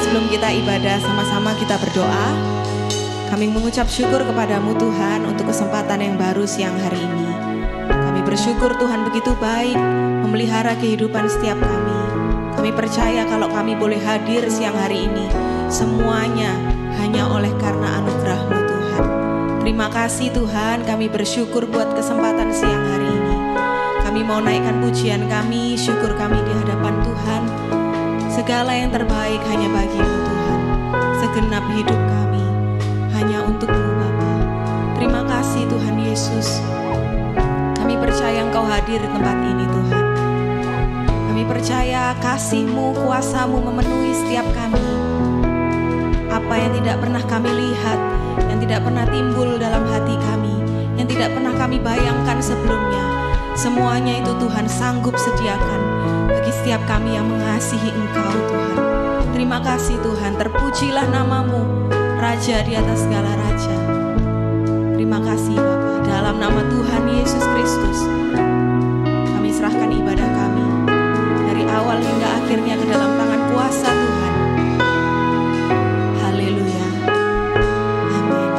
sebelum kita ibadah sama-sama kita berdoa. Kami mengucap syukur kepadamu Tuhan untuk kesempatan yang baru siang hari ini. Kami bersyukur Tuhan begitu baik memelihara kehidupan setiap kami. Kami percaya kalau kami boleh hadir siang hari ini, semuanya hanya oleh karena anugerah-Mu Tuhan. Terima kasih Tuhan, kami bersyukur buat kesempatan siang hari ini. Kami mau naikkan pujian kami, syukur kami di hadapan Tuhan. Segala yang terbaik hanya bagi-Mu Tuhan. Segenap hidup kami hanya untuk-Mu Bapa. Terima kasih Tuhan Yesus. Kami percaya Engkau hadir di tempat ini Tuhan. Kami percaya kasih-Mu, kuasa-Mu memenuhi setiap kami. Apa yang tidak pernah kami lihat, yang tidak pernah timbul dalam hati kami, yang tidak pernah kami bayangkan sebelumnya, semuanya itu Tuhan sanggup sediakan bagi setiap kami yang mengasihi Engkau Tuhan. Terima kasih Tuhan, terpujilah nama-Mu, Raja di atas segala raja. Terima kasih Bapa, dalam nama Tuhan Yesus Kristus kami serahkan ibadah kami dari awal hingga akhirnya ke dalam tangan kuasa Tuhan. Haleluya. Amin.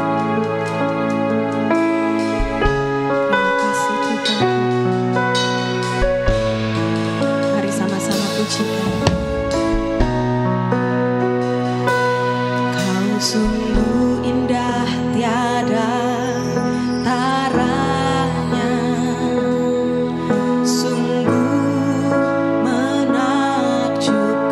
Terima kasih Tuhan. Mari sama-sama pujikan. Kau sungguh indah tiada taranya, sungguh menakjubkan.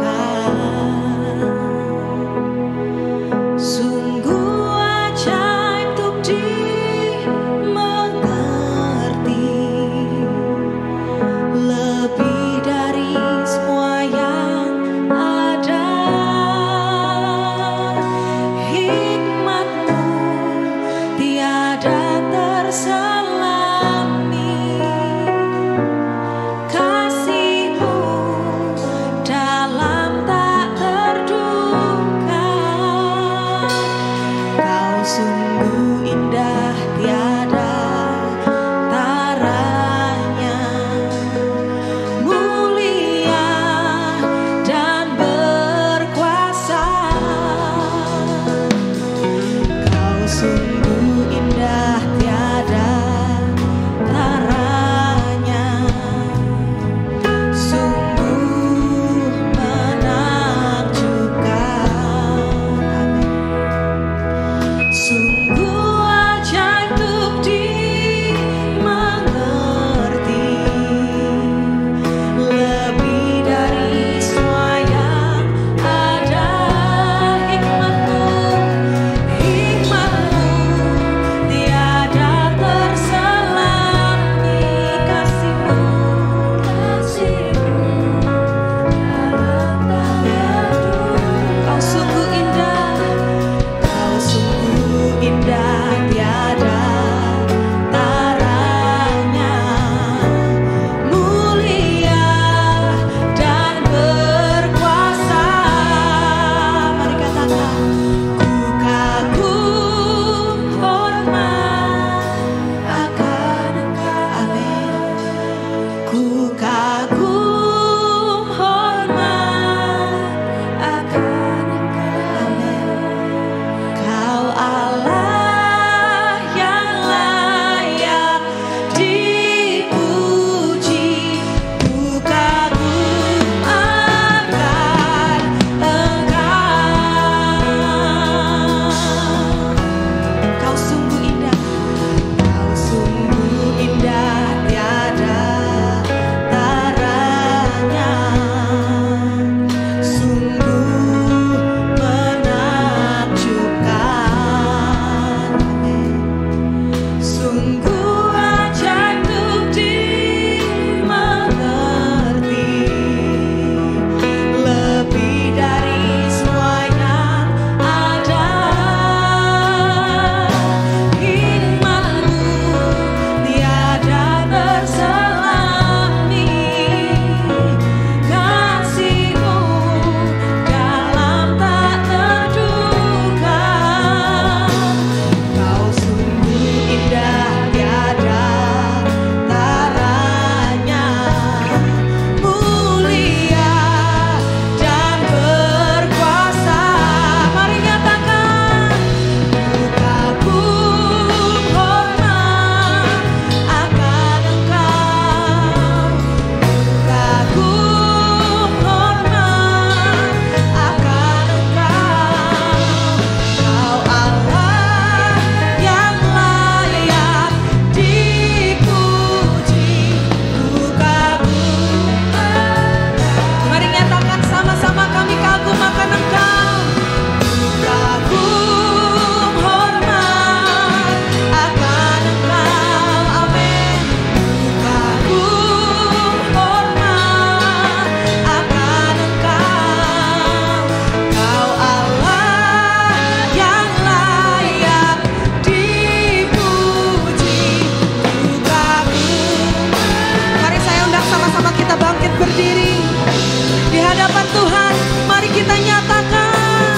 hadapan Tuhan, mari kita nyatakan.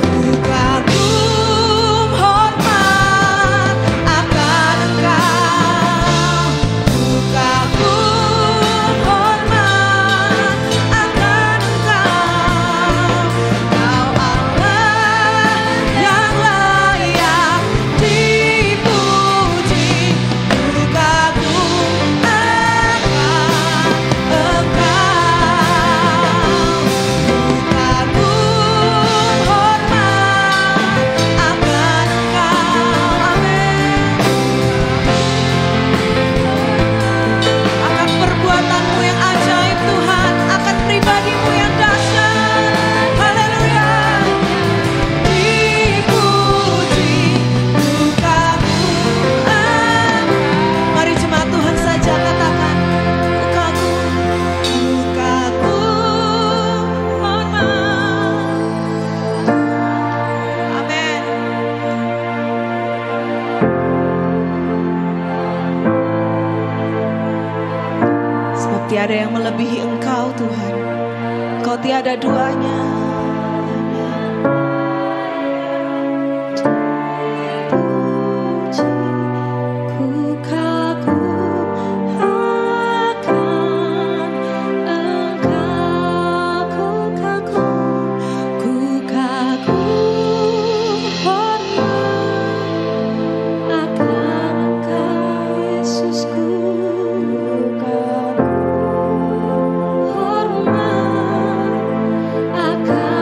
Ku kagum hormat akan Engkau. Ku kagum hormat akan Engkau. Kau Allah yang layak dipuji. Ku kagum akan Engkau. Tiada yang melebihi Engkau Tuhan, Engkau tiada duanya. Ku kagum akan Engkau, ku kagum hormat akan Engkau Yesusku. Akan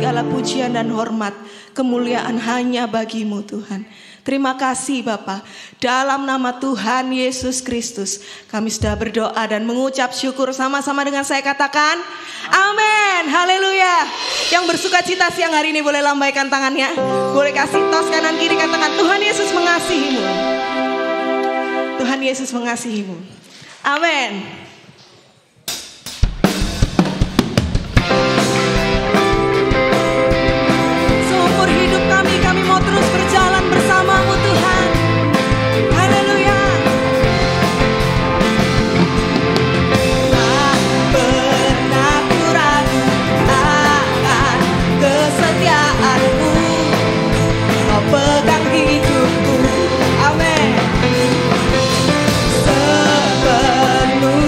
segala pujian dan hormat, kemuliaan hanya bagi-Mu Tuhan. Terima kasih Bapa. Dalam nama Tuhan Yesus Kristus kami sudah berdoa dan mengucap syukur. Sama-sama dengan saya katakan amin. Haleluya. Yang bersuka cita siang hari ini boleh lambaikan tangannya. Boleh kasih tos kanan kiri, katakan Tuhan Yesus mengasihimu. Tuhan Yesus mengasihimu. Amin. Kami mau terus berjalan bersama-Mu Tuhan. Haleluya. Tak pernah ku ragu akan kesetiaan-Mu. Kau pegang hidupku. Amin. Sepenuh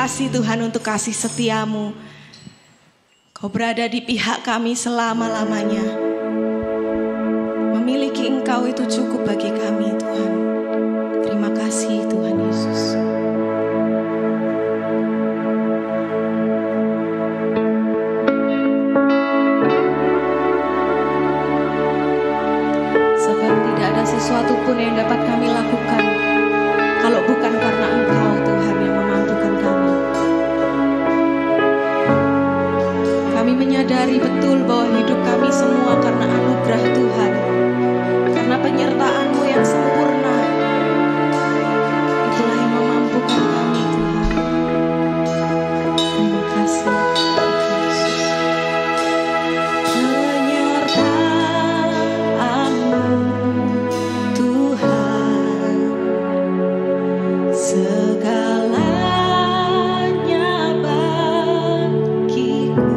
kasih Tuhan untuk kasih setiamu. Kau berada di pihak kami selama-lamanya. Memiliki Engkau itu cukup bagi kami Tuhan. Terima kasih Tuhan Yesus. Sebab tidak ada sesuatu pun yang dapat kami lakukan kalau bukan karena Engkau Tuhan yang memampukan kami. Kami menyadari betul bahwa hidup kami semua karena anugerah Tuhan, karena penyertaan-Mu yang sempurna. Itulah yang memampukan kami Tuhan. Terima kasih Yesus. Penyertaan-Mu Tuhan, segalanya bagiku.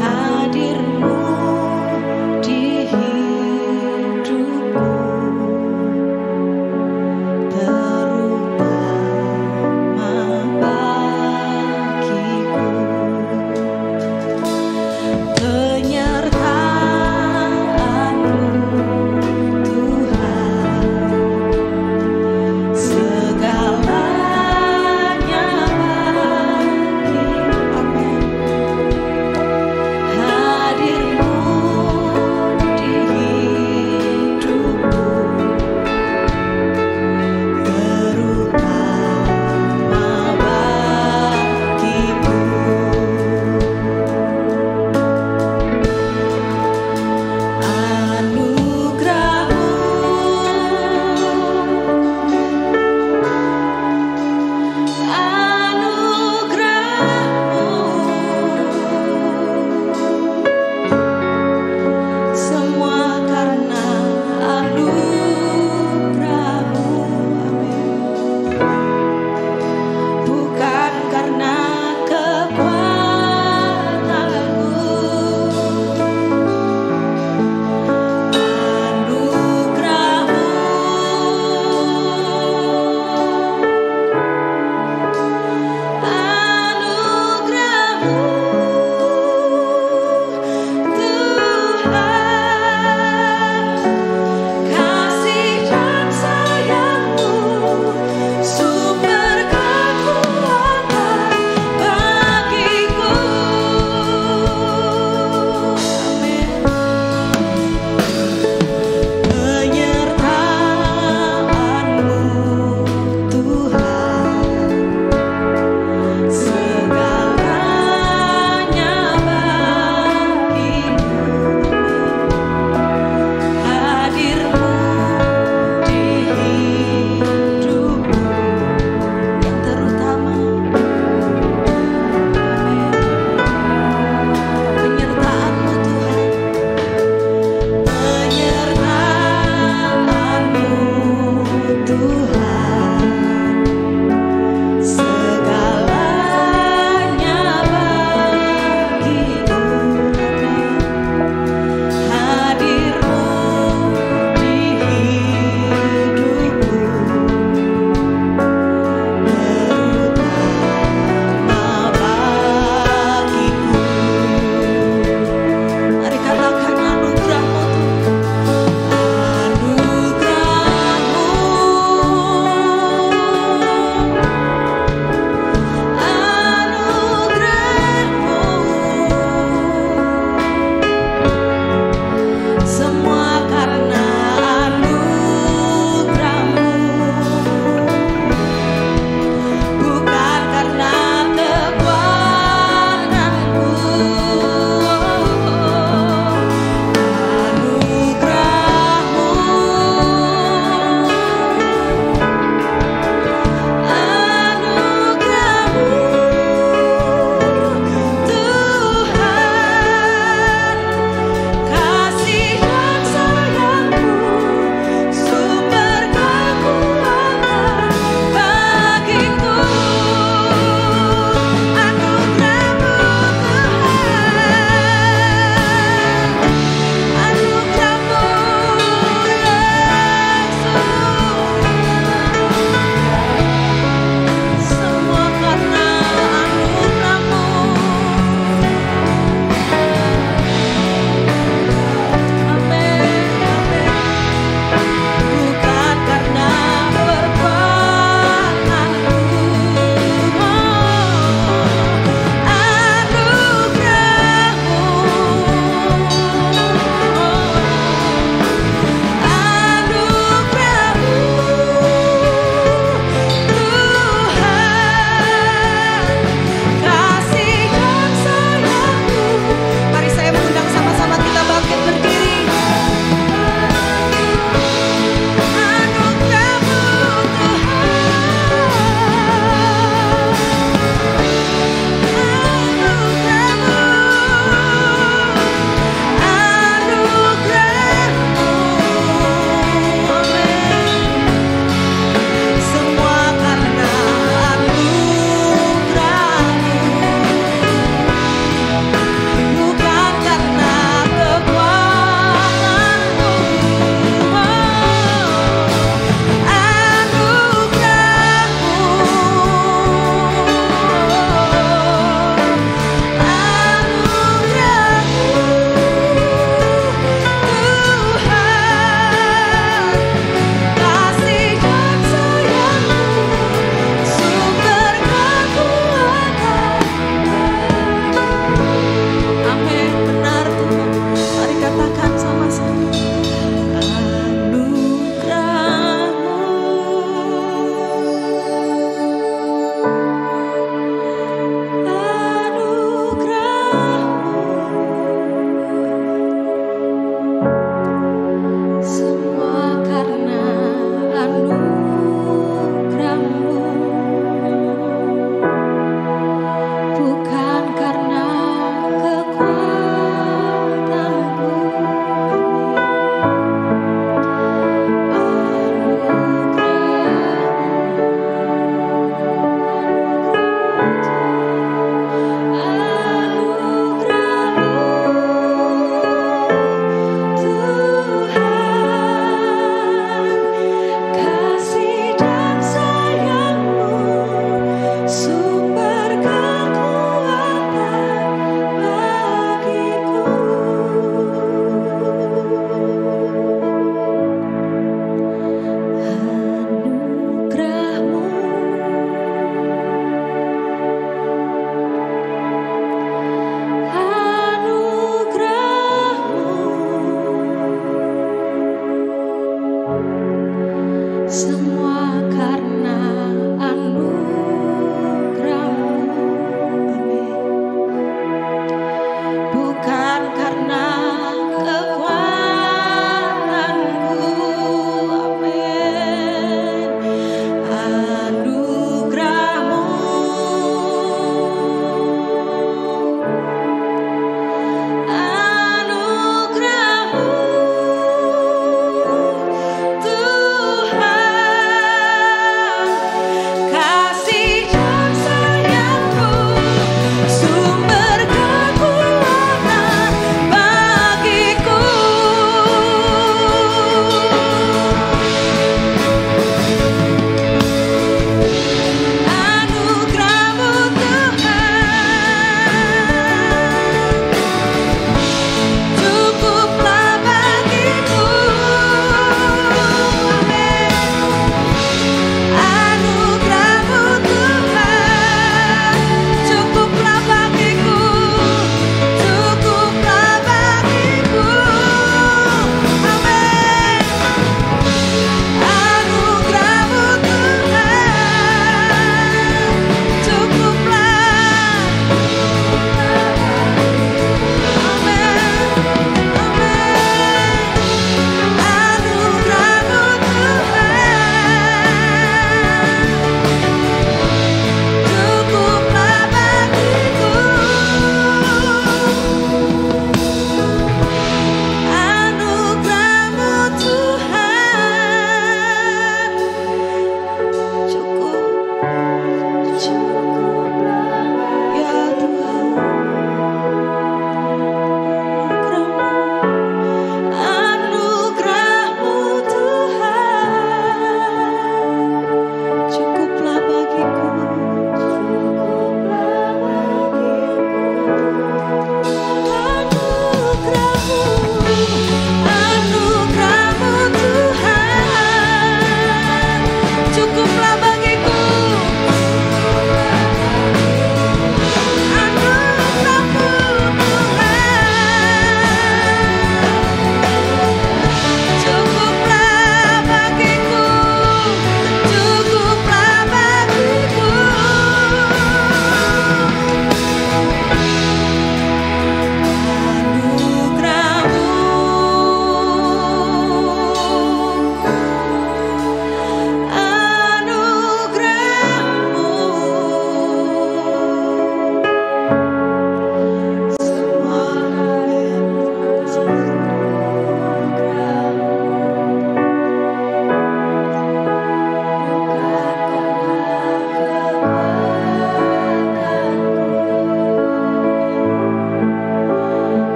Hadir-Mu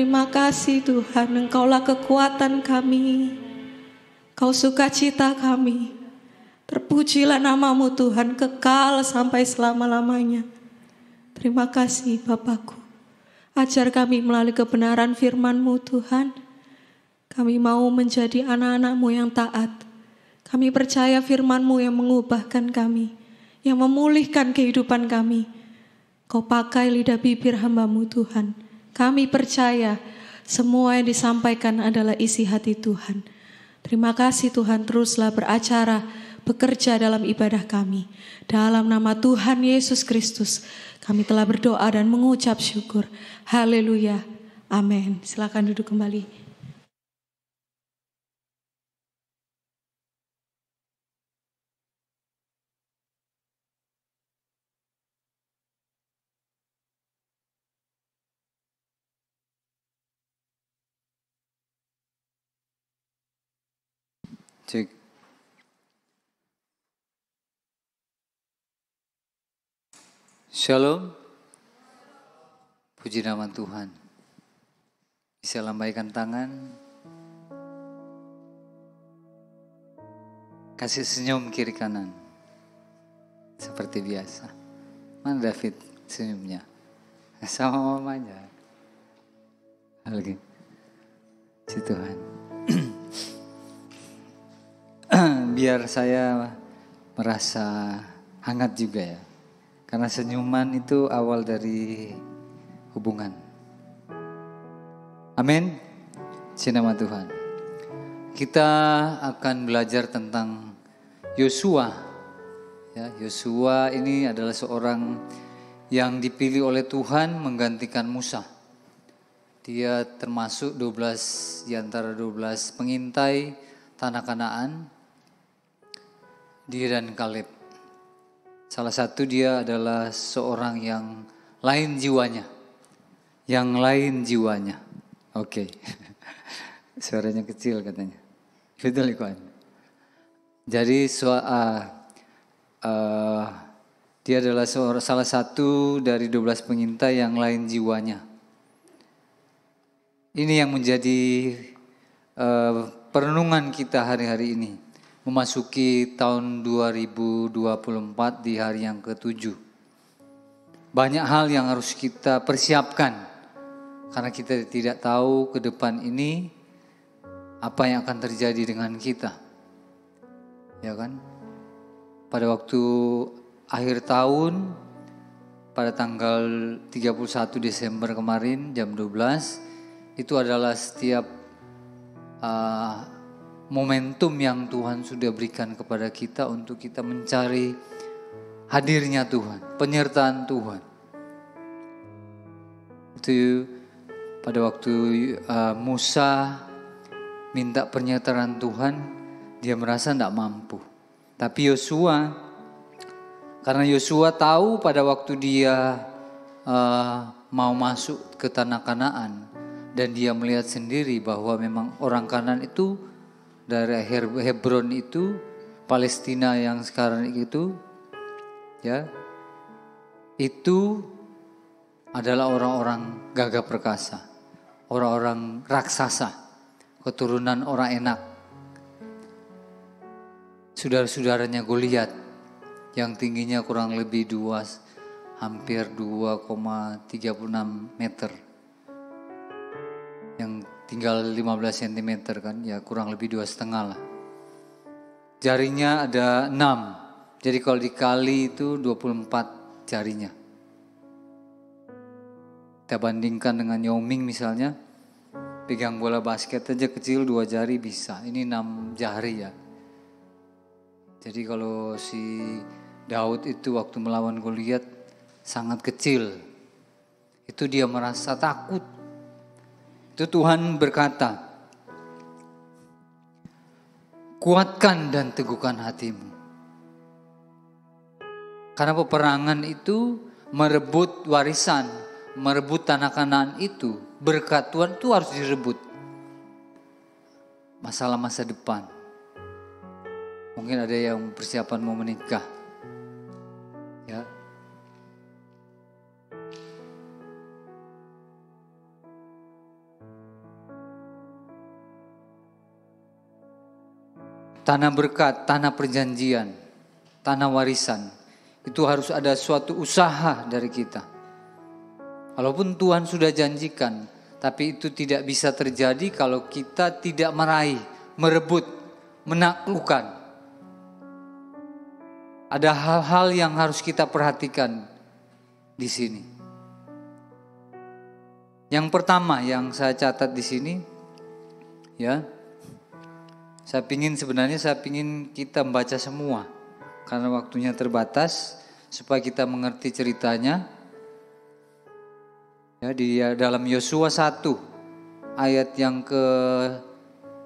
Terima kasih Tuhan, Engkaulah kekuatan kami, Kau sukacita kami. Terpujilah namamu Tuhan, kekal sampai selama-lamanya. Terima kasih Bapakku. Ajar kami melalui kebenaran firman-Mu Tuhan. Kami mau menjadi anak-anak-Mu yang taat. Kami percaya firman-Mu yang mengubahkan kami, yang memulihkan kehidupan kami. Kau pakai lidah bibir hamba-Mu Tuhan. Kami percaya semua yang disampaikan adalah isi hati Tuhan. Terima kasih Tuhan, teruslah beracara, bekerja dalam ibadah kami. Dalam nama Tuhan Yesus Kristus, kami telah berdoa dan mengucap syukur. Haleluya. Amin. Silakan duduk kembali. Cek. Shalom. Puji nama Tuhan. Bisa lambaikan tangan. Kasih senyum kiri kanan. Seperti biasa. Mana David senyumnya? Sama mamanya. Lagi. Si Tuhan. Biar saya merasa hangat juga ya. Karena senyuman itu awal dari hubungan. Amin. Puji nama Tuhan. Kita akan belajar tentang Yosua. Ya, Yosua ini adalah seorang yang dipilih oleh Tuhan menggantikan Musa. Dia termasuk 12 di antara 12 pengintai tanah Kanaan. Dia dan Kaleb. Salah satu dia adalah seorang yang lain jiwanya. Yang lain jiwanya. Oke. Suaranya kecil katanya. Betul Ikhwan. Jadi dia adalah salah satu dari 12 pengintai yang lain jiwanya. Ini yang menjadi perenungan kita hari-hari ini. Memasuki tahun 2024 di hari yang ke-7. Banyak hal yang harus kita persiapkan. Karena kita tidak tahu ke depan ini apa yang akan terjadi dengan kita. Ya kan? Pada waktu akhir tahun, pada tanggal 31 Desember kemarin jam 12, itu adalah setiap momentum yang Tuhan sudah berikan kepada kita untuk kita mencari hadirnya Tuhan, penyertaan Tuhan. Itu pada waktu Musa minta penyertaan Tuhan, dia merasa tidak mampu. Tapi Yosua, karena Yosua tahu pada waktu dia mau masuk ke tanah Kanaan, dan dia melihat sendiri bahwa memang orang Kanaan itu dari Hebron itu, Palestina yang sekarang itu, ya, itu adalah orang-orang gagah perkasa, orang-orang raksasa, keturunan orang enak. Saudara-saudaranya Goliat yang tingginya kurang lebih hampir 2,36 meter. Yang tinggal 15 cm kan, ya kurang lebih 2,5 lah. Jarinya ada 6, jadi kalau dikali itu 24 jarinya. Kita bandingkan dengan Yao Ming misalnya, pegang bola basket aja kecil 2 jari bisa, ini 6 jari ya. Jadi kalau si Daud itu waktu melawan Goliat sangat kecil, itu dia merasa takut. Itu Tuhan berkata, kuatkan dan teguhkan hatimu. Karena peperangan itu merebut warisan, merebut tanah Kanaan itu, berkat Tuhan itu harus direbut. Masalah masa depan. Mungkin ada yang persiapan mau menikah. Ya. tanah berkat, tanah perjanjian, tanah warisan. Itu harus ada suatu usaha dari kita. Walaupun Tuhan sudah janjikan, tapi itu tidak bisa terjadi kalau kita tidak meraih, merebut, menaklukkan. Ada hal-hal yang harus kita perhatikan di sini. Yang pertama yang saya catat di sini, ya, saya pingin kita membaca semua, karena waktunya terbatas, supaya kita mengerti ceritanya. Ya, di dalam Yosua 1 ayat yang ke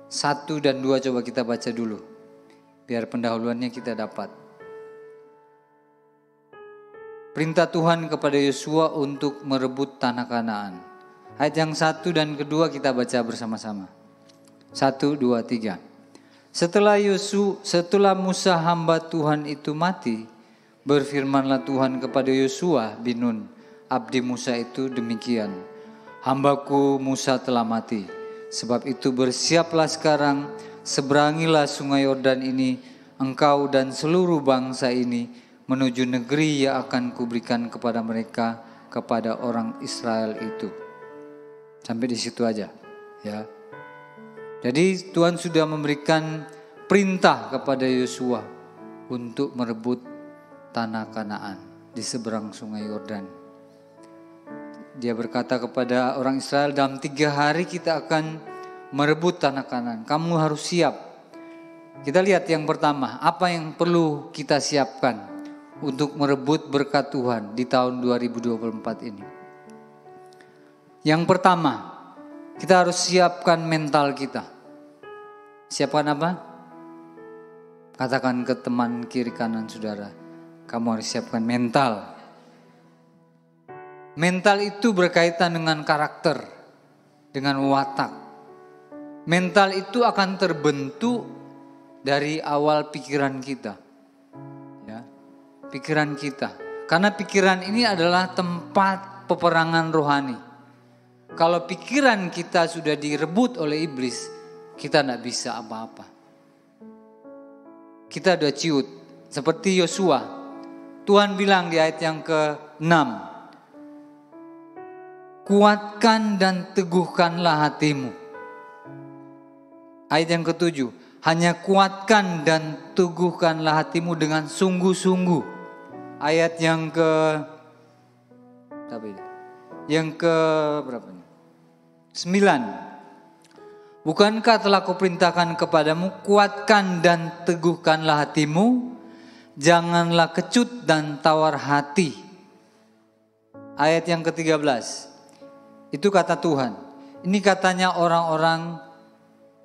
1 dan 2 coba kita baca dulu, biar pendahuluannya kita dapat. Perintah Tuhan kepada Yosua untuk merebut tanah Kanaan. Ayat yang 1 dan kedua kita baca bersama-sama. 1, 2, 3. Setelah Musa hamba Tuhan itu mati, berfirmanlah Tuhan kepada Yosua bin Nun, abdi Musa itu demikian. Hambaku Musa telah mati. Sebab itu bersiaplah sekarang, seberangilah sungai Yordan ini, engkau dan seluruh bangsa ini, menuju negeri yang akan kuberikan kepada mereka, kepada orang Israel itu. Sampai di situ aja, ya. Jadi Tuhan sudah memberikan perintah kepada Yosua untuk merebut tanah Kanaan di seberang sungai Yordan. Dia berkata kepada orang Israel, dalam 3 hari kita akan merebut tanah Kanaan. Kamu harus siap. Kita lihat yang pertama, apa yang perlu kita siapkan untuk merebut berkat Tuhan di tahun 2024 ini. Yang pertama, kita harus siapkan mental kita. Siapkan apa? Katakan ke teman kiri kanan saudara, kamu harus siapkan mental. Mental itu berkaitan dengan karakter, dengan watak. Mental itu akan terbentuk dari awal pikiran kita. Ya, pikiran kita. Karena pikiran ini adalah tempat peperangan rohani. Kalau pikiran kita sudah direbut oleh iblis, kita tidak bisa apa-apa. Kita sudah ciut. Seperti Yosua. Tuhan bilang di ayat yang ke-6. Kuatkan dan teguhkanlah hatimu. Ayat yang ke-7. Hanya kuatkan dan teguhkanlah hatimu dengan sungguh-sungguh. Ayat yang berapa ini? 9. Bukankah telah kuperintahkan kepadamu, kuatkan dan teguhkanlah hatimu, janganlah kecut dan tawar hati. Ayat yang ke-13. Itu kata Tuhan. Ini katanya orang-orang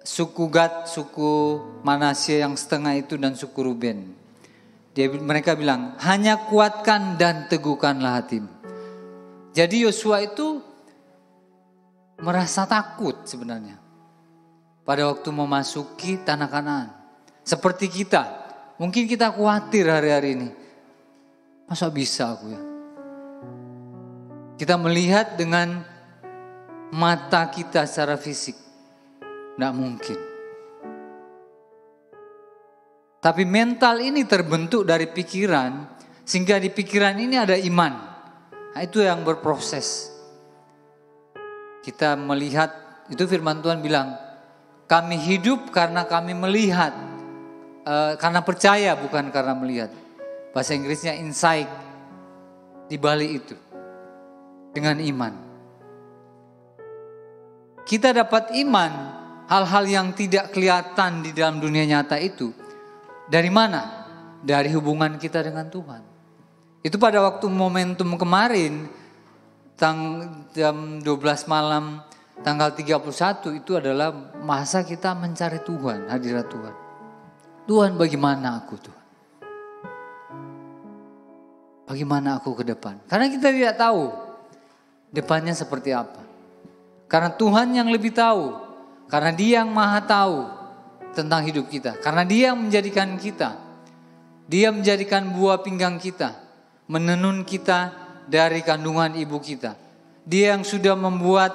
suku Gad, suku Manasye yang setengah itu dan suku Ruben. Mereka bilang, hanya kuatkan dan teguhkanlah hatimu. Jadi Yosua itu merasa takut sebenarnya pada waktu memasuki tanah Kanaan. Seperti kita, mungkin kita khawatir hari-hari ini. Masa bisa aku ya? Kita melihat dengan mata kita secara fisik, tidak mungkin. Tapi mental ini terbentuk dari pikiran, sehingga di pikiran ini ada iman. Nah, itu yang berproses. Kita melihat, itu firman Tuhan bilang, kami hidup karena kami melihat, karena percaya bukan karena melihat. Bahasa Inggrisnya insight, di balik itu, dengan iman. Kita dapat iman, hal-hal yang tidak kelihatan di dalam dunia nyata itu, dari mana? Dari hubungan kita dengan Tuhan. Itu pada waktu momentum kemarin, jam 12 malam tanggal 31 itu adalah masa kita mencari Tuhan, hadirat Tuhan. Tuhan, bagaimana aku Tuhan? Bagaimana aku ke depan? Karena kita tidak tahu depannya seperti apa. Karena Tuhan yang lebih tahu. Karena Dia yang maha tahu tentang hidup kita. Karena Dia yang menjadikan kita. Dia menjadikan buah pinggang kita. Menenun kita dari kandungan ibu kita. Dia yang sudah membuat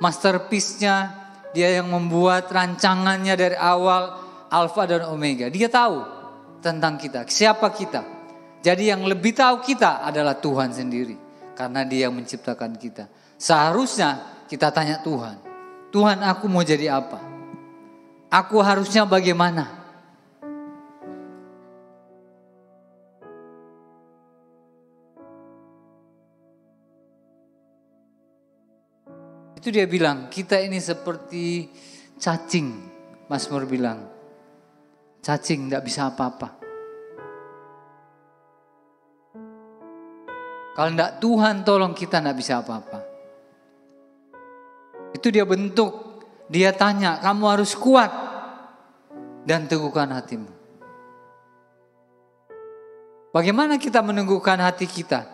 masterpiece-nya, dia yang membuat rancangannya dari awal, Alfa dan Omega. Dia tahu tentang kita, siapa kita. Jadi yang lebih tahu kita adalah Tuhan sendiri. Karena Dia yang menciptakan kita. Seharusnya kita tanya Tuhan. Tuhan, aku mau jadi apa? Aku harusnya bagaimana? Itu dia bilang, kita ini seperti cacing. Mazmur bilang, cacing tidak bisa apa-apa. Kalau tidak Tuhan tolong kita tidak bisa apa-apa. Itu dia bentuk. Dia tanya, kamu harus kuat dan teguhkan hatimu. Bagaimana kita meneguhkan hati kita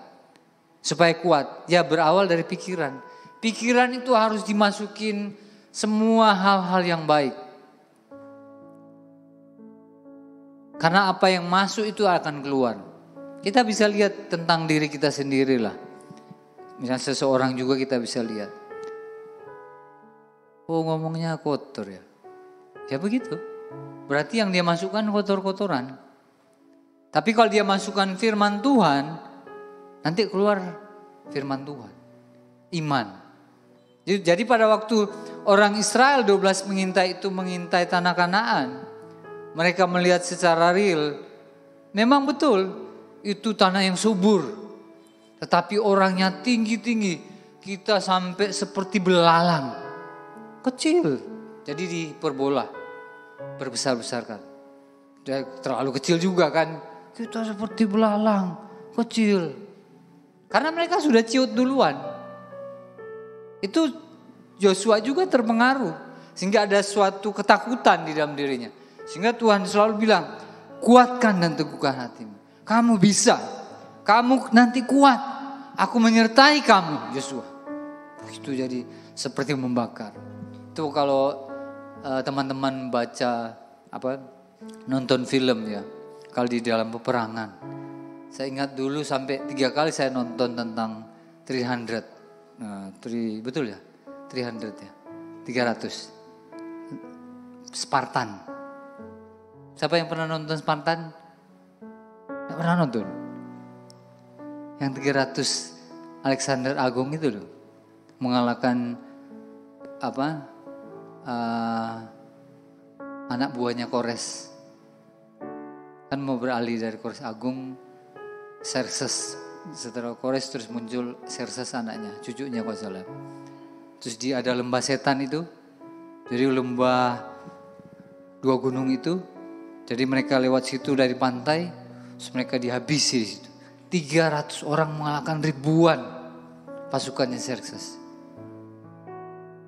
supaya kuat? Ya berawal dari pikiran. Pikiran itu harus dimasukin semua hal-hal yang baik. Karena apa yang masuk itu akan keluar. Kita bisa lihat tentang diri kita sendiri lah. Misalnya seseorang juga kita bisa lihat. Oh ngomongnya kotor ya. Ya begitu. Berarti yang dia masukkan kotor-kotoran. Tapi kalau dia masukkan firman Tuhan, nanti keluar firman Tuhan. Iman. Jadi pada waktu orang Israel 12 mengintai tanah Kanaan, mereka melihat secara real, memang betul itu tanah yang subur. Tetapi orangnya tinggi-tinggi, kita sampai seperti belalang, kecil. Jadi diperbola, berbesar-besarkan. Terlalu kecil juga kan, kita seperti belalang, kecil. Karena mereka sudah ciut duluan. Itu Joshua juga terpengaruh. Sehingga ada suatu ketakutan di dalam dirinya. Sehingga Tuhan selalu bilang, kuatkan dan teguhkan hatimu. Kamu bisa. Kamu nanti kuat. Aku menyertai kamu, Joshua. Itu jadi seperti membakar. Itu kalau teman-teman baca nonton film ya. Kalau di dalam peperangan. Saya ingat dulu sampai 3 kali saya nonton tentang 300. Nah, betul ya? 300 ya? 300. Spartan. Siapa yang pernah nonton Spartan? Tidak pernah nonton? Yang 300 Alexander Agung itu loh. Mengalahkan anak buahnya Kores. Kan mau beralih dari Kores Agung, Xerxes. Setelah Kores terus muncul Xerxes anaknya, cucunya kalau salah. Terus dia ada lembah setan itu. Jadi lembah 2 gunung itu. Jadi mereka lewat situ dari pantai, terus mereka dihabisi di situ. 300 orang mengalahkan ribuan pasukannya Xerxes.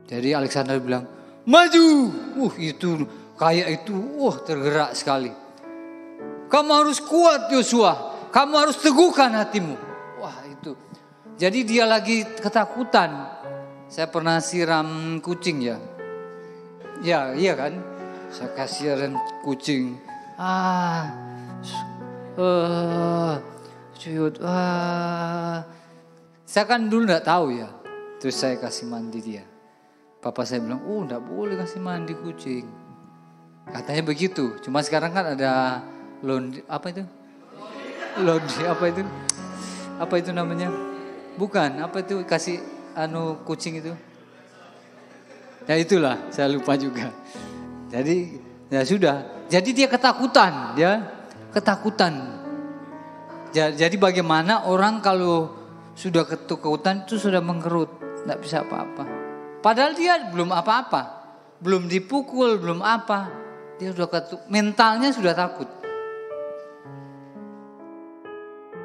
Jadi Alexander bilang, maju! Itu kayak itu, tergerak sekali. Kamu harus kuat Joshua. Kamu harus teguhkan hatimu. Wah itu. Jadi dia lagi ketakutan. Saya pernah siram kucing ya. Ya iya kan. Saya kasih siram kucing. Saya kan dulu gak tahu ya. Terus saya kasih mandi dia. Papa saya bilang, gak boleh kasih mandi kucing. Katanya begitu. Cuma sekarang kan ada laundry, apa itu namanya? Bukan, apa itu kasih kucing itu? Ya itulah, saya lupa juga. Jadi ya sudah. Jadi dia ketakutan, Jadi bagaimana orang kalau sudah ketakutan itu sudah mengkerut, tidak bisa apa-apa. Padahal dia belum apa-apa, belum dipukul, belum apa. Dia sudah mentalnya sudah takut.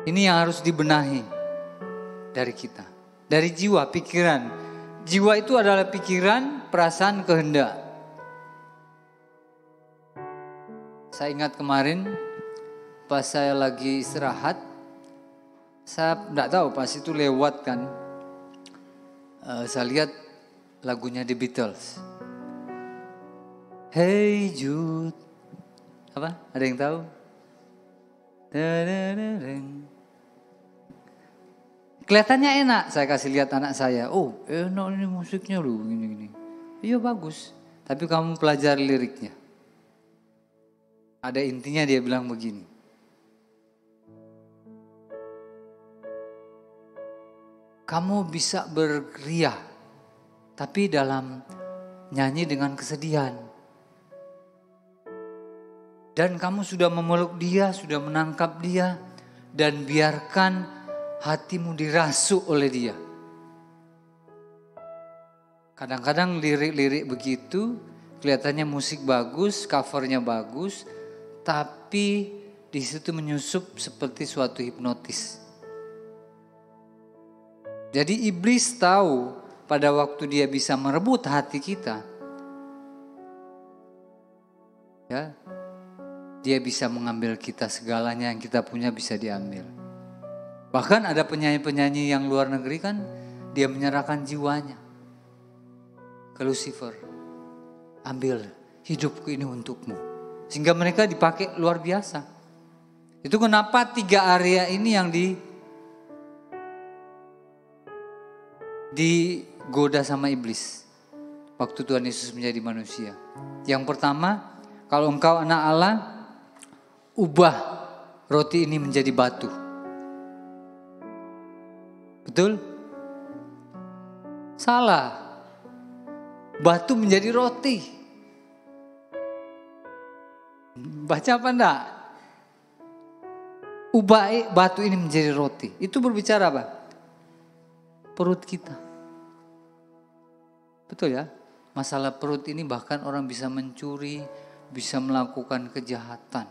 Ini yang harus dibenahi dari kita. Dari jiwa, pikiran. Jiwa itu adalah pikiran, perasaan, kehendak. Saya ingat kemarin pas saya lagi istirahat. Saya tidak tahu pas itu lewat kan. Saya lihat lagunya The Beatles. Hey Jude. Apa? Ada yang tahu? Kelihatannya enak, saya kasih lihat anak saya. Enak ini musiknya loh, gini-gini. Iya bagus, tapi kamu pelajari liriknya. Ada intinya dia bilang begini. Kamu bisa berriah, tapi dalam nyanyi dengan kesedihan. Dan kamu sudah memeluk dia, sudah menangkap dia, dan biarkan hatimu dirasuk oleh dia. Kadang-kadang lirik-lirik begitu, kelihatannya musik bagus, covernya bagus, tapi di situ menyusup seperti suatu hipnotis. Jadi iblis tahu pada waktu dia bisa merebut hati kita, ya, dia bisa mengambil kita, segalanya yang kita punya bisa diambil. Bahkan ada penyanyi-penyanyi yang luar negeri kan, dia menyerahkan jiwanya ke Lucifer. Ambil hidupku ini untukmu. Sehingga mereka dipakai luar biasa. Itu kenapa 3 area ini yang digoda sama iblis waktu Tuhan Yesus menjadi manusia. Yang pertama, kalau engkau anak Allah, ubah roti ini menjadi batu. Betul? Salah. Batu menjadi roti. Baca apa enggak? Ubah batu ini menjadi roti. Itu berbicara apa? Perut kita. Betul ya? Masalah perut ini bahkan orang bisa mencuri, bisa melakukan kejahatan.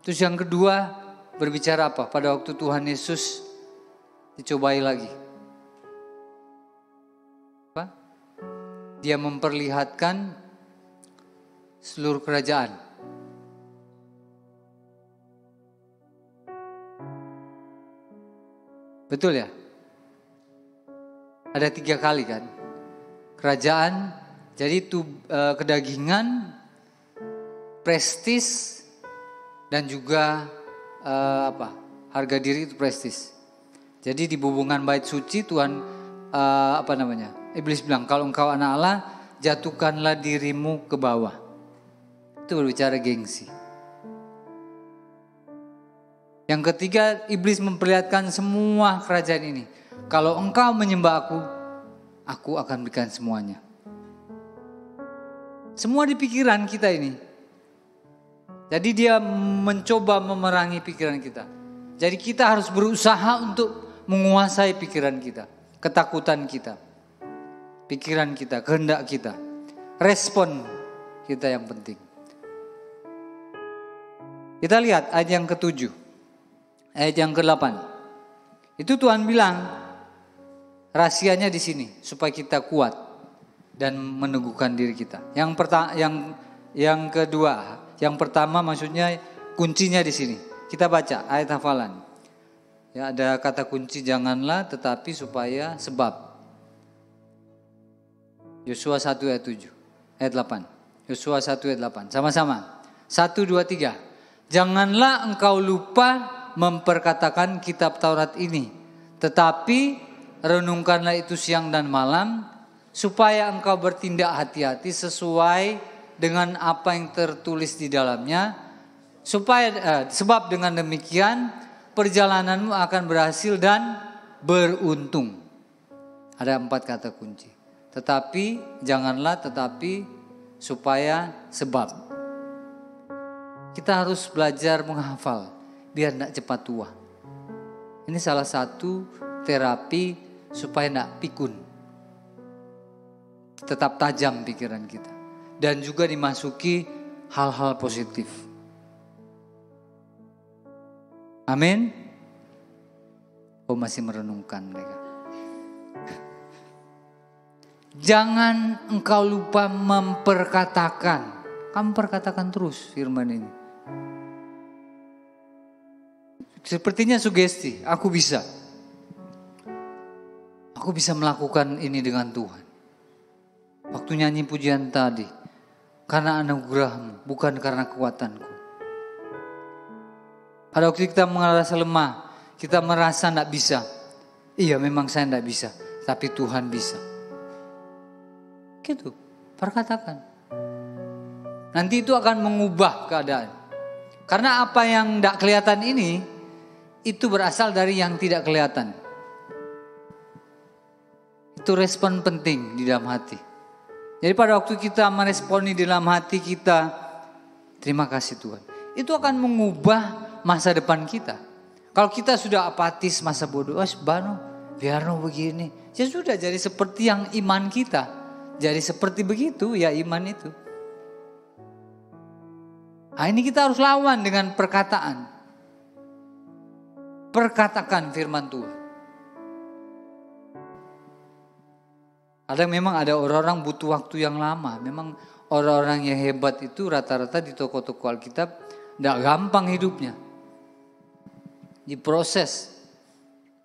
Terus yang kedua berbicara apa? Pada waktu Tuhan Yesus dicobai lagi. Apa? Dia memperlihatkan seluruh kerajaan. Betul ya? Ada 3 kali kan? Kerajaan, jadi kedagingan, prestis, dan juga harga diri itu prestis. Jadi di hubungan bait suci Tuhan iblis bilang, kalau engkau anak Allah, jatuhkanlah dirimu ke bawah. Itu berbicara gengsi. Yang ketiga, iblis memperlihatkan semua kerajaan ini. Kalau engkau menyembah aku akan berikan semuanya. Semua di pikiran kita ini. Jadi dia mencoba memerangi pikiran kita. Jadi kita harus berusaha untuk menguasai pikiran kita, ketakutan kita, pikiran kita, kehendak kita, respon kita yang penting. Kita lihat ayat yang ke-7, ayat yang ke-8. Itu Tuhan bilang rahasianya di sini supaya kita kuat dan meneguhkan diri kita. Yang kedua, yang pertama maksudnya kuncinya di sini. Kita baca ayat hafalan. Ya, ada kata kunci janganlah tetapi supaya sebab. Yosua 1 ayat 7, ayat 8. Yosua 1 ayat 8. Sama-sama. 1, 2, 3. Janganlah engkau lupa memperkatakan kitab Taurat ini. Tetapi renungkanlah itu siang dan malam. Supaya engkau bertindak hati-hati sesuai dengan apa yang tertulis di dalamnya. Sebab dengan demikian perjalananmu akan berhasil dan beruntung. Ada 4 kata kunci. Tetapi, janganlah tetapi, supaya sebab. Kita harus belajar menghafal biar tidak cepat tua. Ini salah satu terapi supaya tidak pikun. Tetap tajam pikiran kita. Dan juga dimasuki hal-hal positif. Amin. Oh, masih merenungkan mereka. Jangan engkau lupa memperkatakan. Kamu perkatakan terus firman ini. Sepertinya sugesti, aku bisa. Aku bisa melakukan ini dengan Tuhan. Waktu nyanyi pujian tadi, karena anugerahmu, bukan karena kekuatanku. Pada waktu kita merasa lemah, kita merasa tidak bisa. Iya, memang saya tidak bisa, tapi Tuhan bisa. Gitu, perkatakan. Nanti itu akan mengubah keadaan. Karena apa yang tidak kelihatan ini, itu berasal dari yang tidak kelihatan. Itu respon penting di dalam hati. Jadi pada waktu kita meresponi di dalam hati kita, terima kasih Tuhan. Itu akan mengubah masa depan kita. Kalau kita sudah apatis, masa bodoh, biar begini. Ya sudah, jadi seperti yang iman kita. Jadi seperti begitu ya iman itu. Nah, ini kita harus lawan dengan perkataan. Perkatakan firman Tuhan. Memang ada orang-orang butuh waktu yang lama. Memang orang-orang yang hebat itu rata-rata di toko-toko Alkitab tidak gampang hidupnya. Diproses.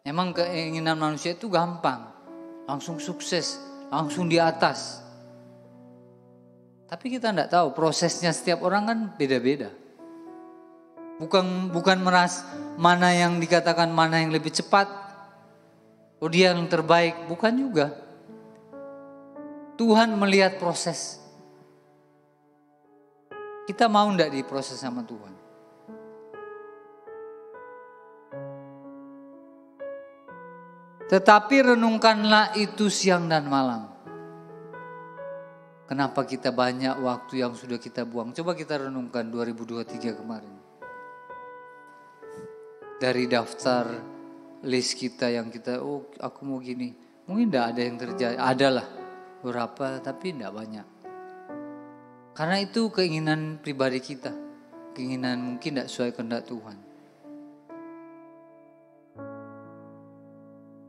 Memang keinginan manusia itu gampang. Langsung sukses, langsung di atas. Tapi kita tidak tahu prosesnya setiap orang kan beda-beda. Bukan meras mana yang dikatakan mana yang lebih cepat. Oh dia yang terbaik, bukan juga. Tuhan melihat proses. Kita mau tidak diproses sama Tuhan? Tetapi renungkanlah itu siang dan malam. Kenapa kita banyak waktu yang sudah kita buang? Coba kita renungkan 2023 kemarin. Dari daftar list kita yang kita, aku mau gini. Mungkin tidak ada yang terjadi. Adalah beberapa tapi tidak banyak. Karena itu keinginan pribadi kita. Keinginan mungkin tidak sesuai kehendak Tuhan.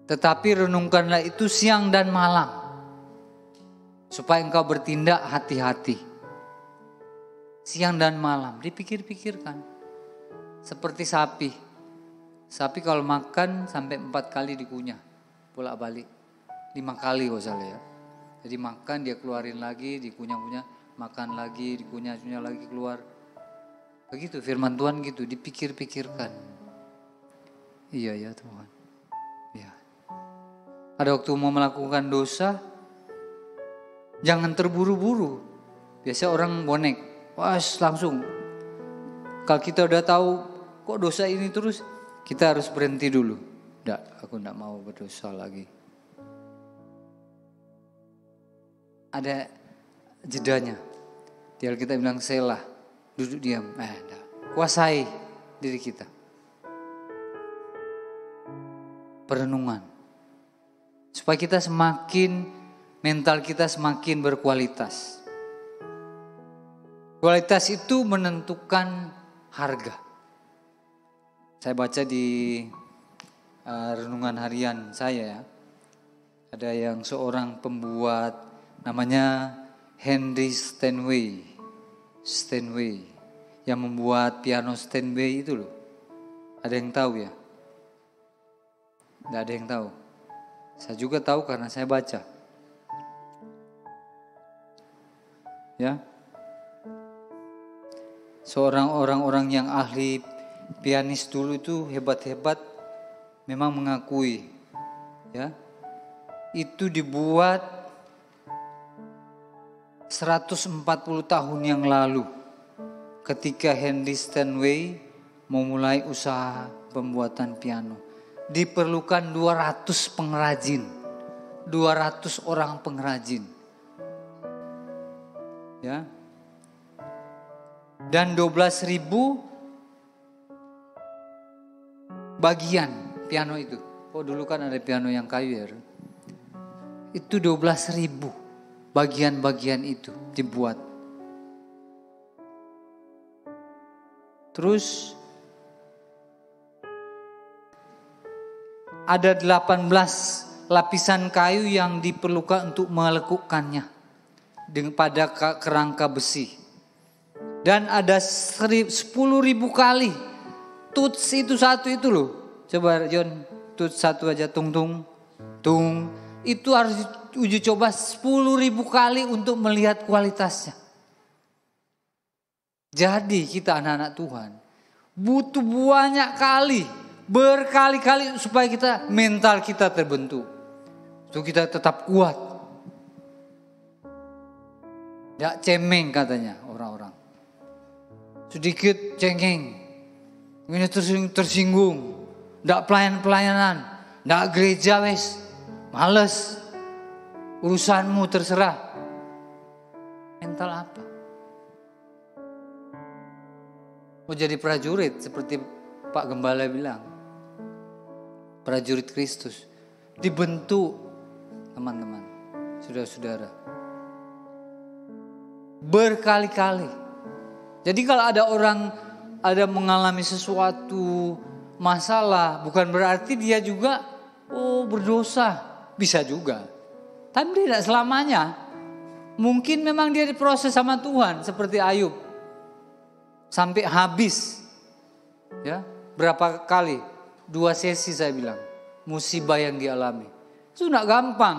Tetapi renungkanlah itu siang dan malam. Supaya engkau bertindak hati-hati. Siang dan malam dipikir-pikirkan. Seperti sapi. Sapi kalau makan sampai 4 kali dikunyah. Bolak-balik. 5 kali kalau salah ya. Jadi makan dia keluarin lagi, dikunyah-kunyah. Makan lagi, dikunyah-kunyah lagi keluar. Begitu firman Tuhan gitu, dipikir-pikirkan. Iya ya Tuhan. Ya. Ada waktu mau melakukan dosa, jangan terburu-buru. Biasa orang bonek, langsung. Kalau kita udah tahu kok dosa ini terus, kita harus berhenti dulu. Aku enggak mau berdosa lagi. Ada jedanya. Di Alkitab bilang selah, duduk diam. Kuasai diri kita. Perenungan. Supaya kita mental kita semakin berkualitas. Kualitas itu menentukan harga. Saya baca di renungan harian saya ya. Ada yang seorang pembuat namanya Henry Steinway yang membuat piano Steinway itu loh. Ada yang tahu ya? Tidak ada yang tahu. Saya juga tahu karena saya baca. Ya. Seorang orang-orang yang ahli pianis dulu itu hebat-hebat memang mengakui ya. Itu dibuat 140 tahun yang lalu ketika Henry Steinway memulai usaha pembuatan piano. Diperlukan 200 pengrajin. 200 orang pengrajin. Ya. Dan 12.000 bagian piano itu. Dulu kan ada piano yang kayu ya. Itu 12.000 bagian-bagian itu dibuat. Terus ada 18 lapisan kayu yang diperlukan untuk melekukkannya pada kerangka besi. Dan ada 10.000 kali tuts itu satu itu loh. Coba John, tuts satu aja tung. Itu harus uji coba 10.000 kali untuk melihat kualitasnya. Jadi kita anak-anak Tuhan butuh banyak kali, berkali-kali supaya mental kita terbentuk. Supaya kita tetap kuat. Tidak cemeng katanya orang-orang. Sedikit cengeng. Ini tersinggung. Tidak pelayanan. Tidak gereja wes. Males. Urusanmu terserah. Mental apa? Mau jadi prajurit seperti Pak Gembala bilang. Prajurit Kristus. Dibentuk teman-teman. Saudara-saudara. Berkali-kali. Jadi kalau ada orang ada mengalami sesuatu masalah, bukan berarti dia juga berdosa. Bisa juga. Tapi tidak selamanya. Mungkin memang dia diproses sama Tuhan seperti Ayub. Sampai habis. Ya, berapa kali? 2 sesi saya bilang. Musibah yang dialami. Itu tidak gampang.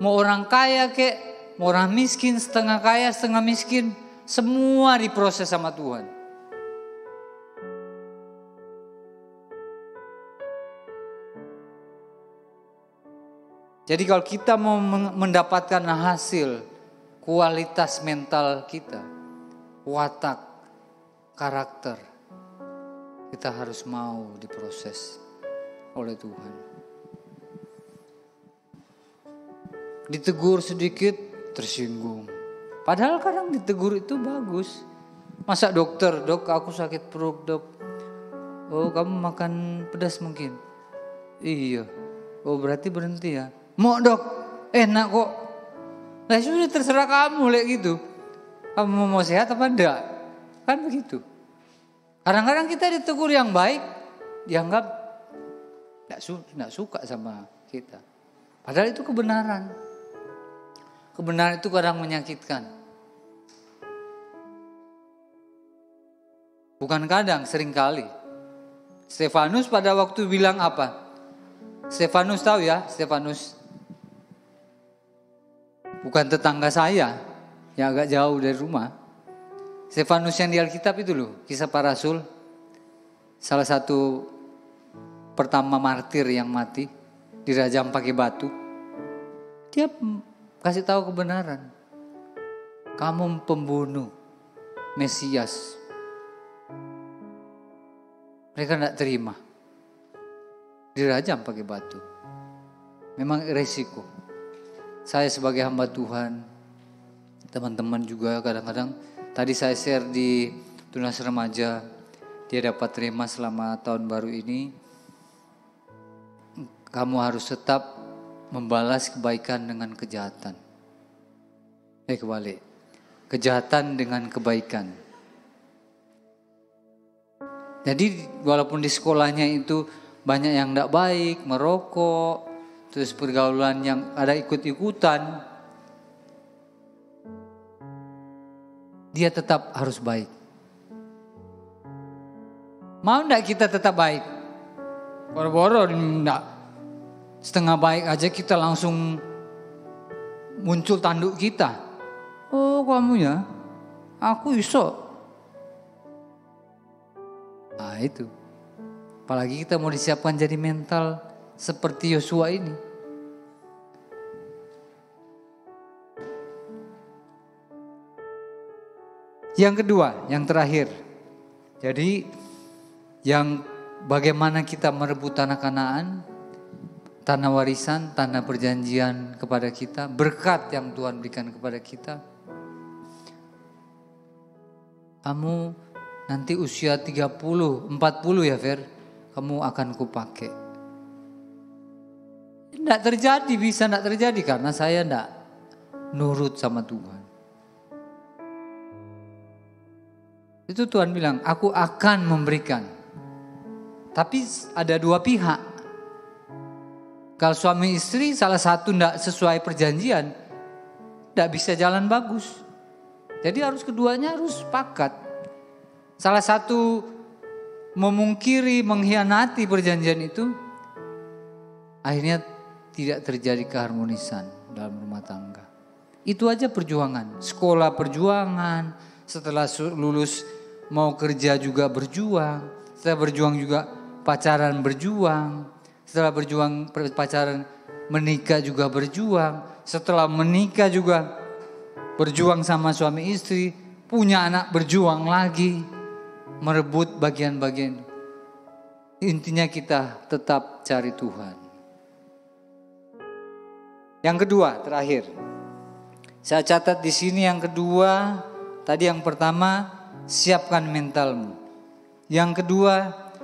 Mau orang kaya kek, mau orang miskin, setengah kaya, setengah miskin. Semua diproses sama Tuhan. Jadi kalau kita mau mendapatkan hasil kualitas mental kita, watak, karakter, kita harus mau diproses oleh Tuhan. Ditegur sedikit, tersinggung. Padahal kadang ditegur itu bagus. Masa dokter, dok aku sakit perut dok. Oh kamu makan pedas mungkin? Iya. Oh berarti berhenti ya. Mau dok, enak kok. Nah sudah terserah kamu lihat gitu. Kamu mau sehat apa enggak? Kan begitu. Kadang-kadang kita ditegur yang baik, dianggap tidak suka sama kita. Padahal itu kebenaran. Kebenaran itu kadang menyakitkan. Bukan kadang, seringkali. Stefanus pada waktu bilang apa? Stefanus tahu ya, Stefanus. Bukan tetangga saya, yang agak jauh dari rumah. Stefanus yang di Alkitab itu loh, Kisah Para Rasul. Salah satu pertama martir yang mati, dirajam pakai batu. Dia kasih tahu kebenaran. Kamu pembunuh Mesias. Mereka tidak terima. Dirajam pakai batu. Memang resiko. Saya sebagai hamba Tuhan, teman-teman juga kadang-kadang, tadi saya share di Tunas Remaja, dia dapat terima selama tahun baru ini. Kamu harus tetap membalas kebaikan dengan kejahatan. Kebalik. Kejahatan dengan kebaikan. Jadi walaupun di sekolahnya itu banyak yang tidak baik, merokok, terus pergaulan yang ada ikut-ikutan, dia tetap harus baik. Mau tidak kita tetap baik? Boro-boro tidak. Setengah baik aja kita langsung muncul tanduk kita. Oh kamu ya, aku iso. Nah itu. Apalagi kita mau disiapkan jadi mental seperti Yosua ini. Yang kedua, yang terakhir. Jadi yang bagaimana kita merebut tanah Kanaan, tanah warisan, tanah perjanjian kepada kita, berkat yang Tuhan berikan kepada kita. Kamu nanti usia 30, 40 ya Fer, kamu akan kupakai. Tidak terjadi, bisa tidak terjadi karena saya tidak nurut sama Tuhan. Itu Tuhan bilang, aku akan memberikan. Tapi ada dua pihak. Kalau suami istri salah satu tidak sesuai perjanjian, tidak bisa jalan bagus. Jadi keduanya harus sepakat. Salah satu memungkiri, mengkhianati perjanjian itu, akhirnya tidak terjadi keharmonisan dalam rumah tangga. Itu aja perjuangan. Sekolah perjuangan, setelah lulus mau kerja juga berjuang, setelah berjuang juga pacaran berjuang, setelah berjuang pacaran menikah juga berjuang, setelah menikah juga berjuang sama suami istri, punya anak berjuang lagi, merebut bagian-bagian. Intinya kita tetap cari Tuhan. Yang kedua, terakhir. Saya catat di sini yang kedua, tadi yang pertama, siapkan mentalmu. Yang kedua,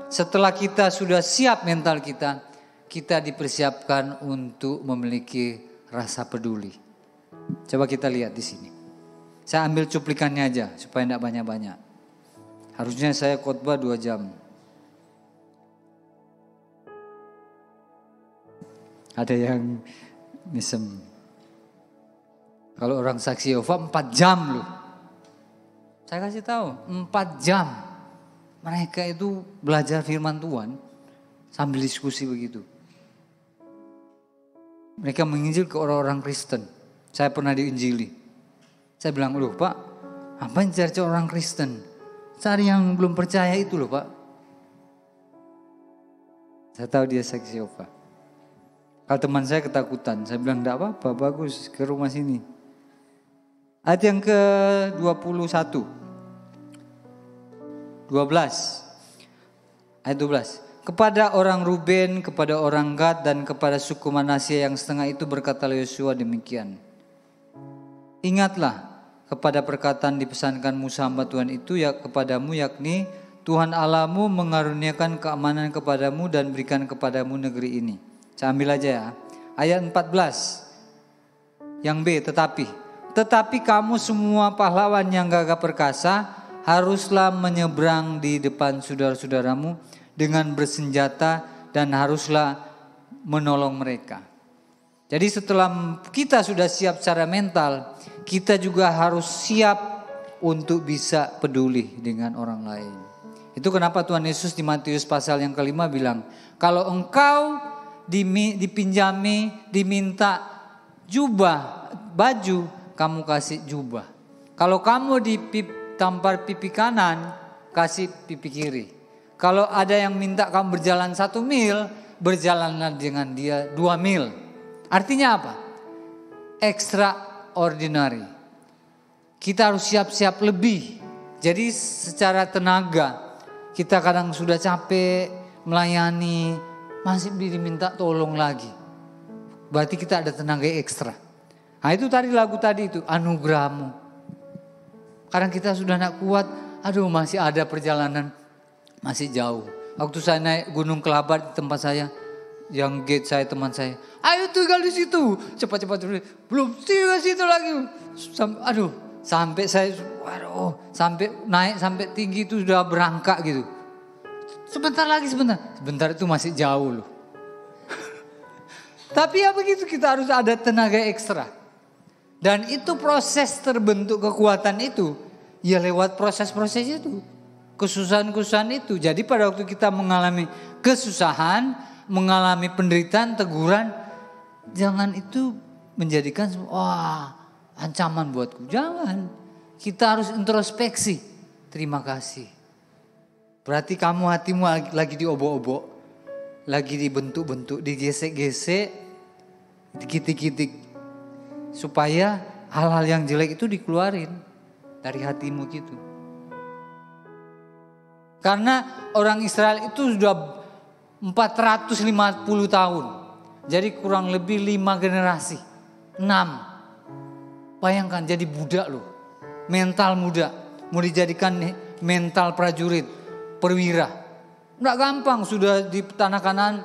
setelah kita sudah siap mental kita, kita dipersiapkan untuk memiliki rasa peduli. Coba kita lihat di sini. Saya ambil cuplikannya aja supaya tidak banyak-banyak. Harusnya saya khotbah 2 jam. Ada yang misem. Kalau orang saksi Yehova 4 jam loh. Saya kasih tahu 4 jam. Mereka itu belajar firman Tuhan sambil diskusi begitu. Mereka menginjil ke orang-orang Kristen. Saya pernah diinjili. Saya bilang, loh Pak, apa yang cari orang Kristen? Cari yang belum percaya itu loh Pak. Saya tahu dia saksi Yehova. Kalau teman saya ketakutan, saya bilang enggak apa-apa, bagus ke rumah sini. Ayat yang ke-21. 12. Ayat 12. Kepada orang Ruben, kepada orang Gad, dan kepada suku Manasye yang setengah itu berkata Yosua demikian. Ingatlah kepada perkataan dipesankan Musa hamba Tuhan itu ya kepadamu, yakni Tuhan Allahmu mengaruniakan keamanan kepadamu dan berikan kepadamu negeri ini. Saya ambil aja ya. Ayat 14. Yang B, tetapi kamu semua pahlawan yang gagah perkasa haruslah menyeberang di depan saudara-saudaramu dengan bersenjata dan haruslah menolong mereka. Jadi setelah kita sudah siap secara mental, kita juga harus siap untuk bisa peduli dengan orang lain. Itu kenapa Tuhan Yesus di Matius pasal yang ke-5 bilang, kalau engkau dipinjami, diminta jubah, baju, kamu kasih jubah. Kalau kamu ditampar pipi kanan, kasih pipi kiri. Kalau ada yang minta kamu berjalan 1 mil, berjalanlah dengan dia 2 mil. Artinya apa? Extraordinary. Kita harus siap-siap lebih. Jadi secara tenaga, kita kadang sudah capek melayani, masih diminta tolong lagi. Berarti kita ada tenaga ekstra. Nah itu tadi lagu tadi itu, anugerahmu. Kadang kita sudah nak kuat, aduh masih ada perjalanan. Masih jauh. Waktu saya naik Gunung Kelabat di tempat saya, yang gate saya teman saya, ayo tinggal di situ, cepat-cepat belum tinggal situ lagi. Sampai saya, sampai naik sampai tinggi itu sudah berangkat gitu. Sebentar itu masih jauh loh. Tapi ya begitu, kita harus ada tenaga ekstra. Dan itu proses terbentuk kekuatan itu, ya lewat proses-proses itu. Kesusahan-kesusahan itu. Jadi pada waktu kita mengalami kesusahan, mengalami penderitaan, teguran, jangan itu menjadikan ancaman buatku. Jangan. Kita harus introspeksi. Terima kasih. Berarti kamu hatimu lagi diobok-obok, lagi dibentuk-bentuk, digesek-gesek, dikitik-kitik, supaya hal-hal yang jelek itu dikeluarin dari hatimu gitu. Karena orang Israel itu sudah 450 tahun. Jadi kurang lebih 5 generasi. 6. Bayangkan jadi budak loh. Mental muda. Mau dijadikan mental prajurit. Perwira. Nggak gampang, sudah di tanah Kanaan.